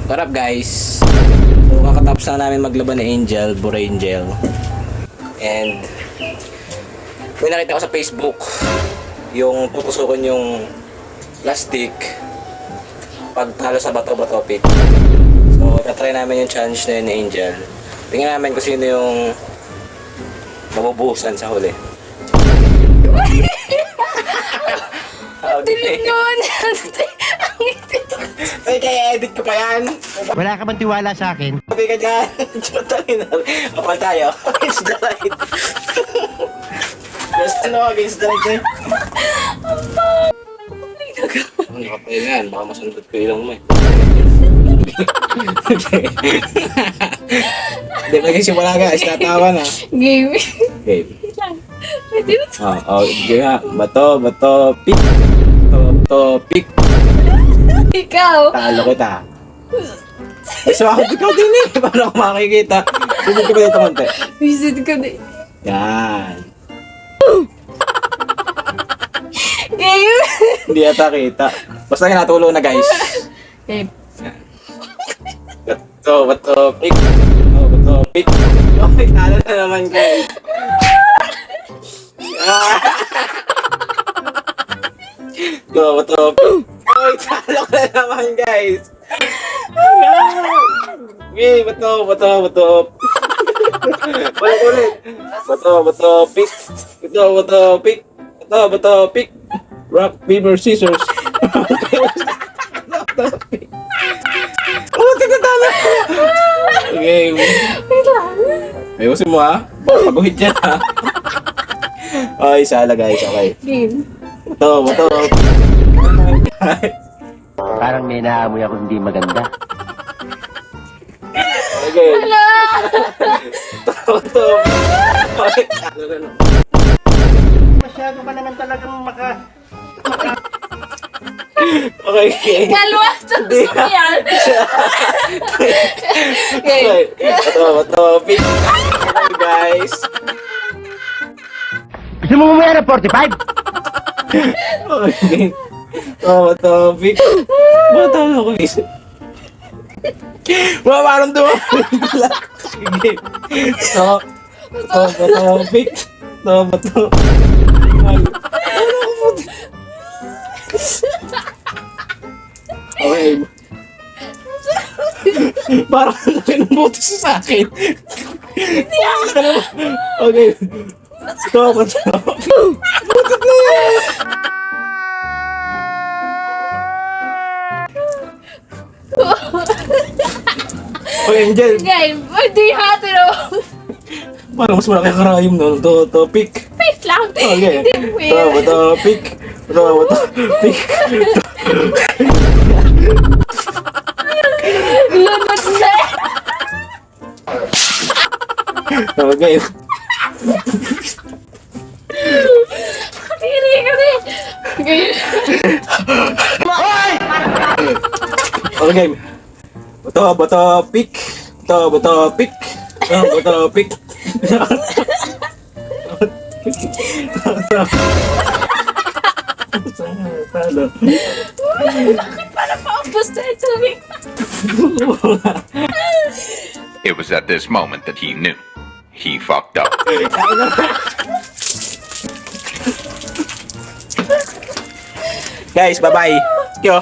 What up guys? So kakatapos na namin maglaban ni Angel, Borangel. And may nakita ko sa Facebook yung tutusukin yung plastic pag talo sa bato-bato pit. So natry namin yung challenge na yun ni Angel. Tingnan namin kung sino yung mabubuhusan sa huli. Dilim nun! Ay, kaya edit ko pa yan. Wala ka bang tiwala sa akin? Sabi ka dyan. Chotangin na. Kapal tayo. Against the light. Just against the light eh. Ano ka pa yan? Baka masundot ko ilong mo eh. Hindi pa simula guys. Tatawa na. Game. Game. Pwede na to. Game nga. Bato, pick. Bato, pick. Ikaw. Talo kita. So ako ikaw din eh. Paano ako makikita? Tugod ko pa dito konti. Visit ko din. Yan. Game. Hindi ata kita. Basta natulo na guys. Game. Bato, pick. Bato, pick. Okay, talo na naman guys. Bato, pick. Ay, talo ka na naman guys. Okay, bato. Balik ulit. Bato, pick. Bato, pick. Bato, pick. Rock, paper, scissors. Bato, pick. Oh, tignan ko. Okay. Wait lang. Ayusin mo ha. Pag-uhit yan ha. Ay, sala guys. Okay. Game. Bato. Parang may naamoy ako hindi maganda. Okay. Wala! Bato. Okay. Talo na naman. Masyado ka naman talagang Okay. Kalwa! Gusto ko yan! Okay. Bato. Pick. Okay guys. Gusto mo mamaya ng 45? Okay. Bato, pick. Bato ako guys. Mamaramdaman ko pala. Sige. Bato, pick. Bato. Okay. Parang laki ng buto sa akin. Hindi ako. Okay. Bato. Butot na yan. Okay, Angel. Game. Hindi hati na. Parang mas malaki karayom nun. Pick. Wait lang. Okay. Hindi pwede. Bato, pick. Bato, pick. Lunod na. Okay. Katiri ka rin. Game. Okay. Bato, pick. Bato, pick. Bato, pick. Talo. Bakit pala paubos na ito? It was at this moment that he knew. He fucked up. Guys, bye-bye. Thank you.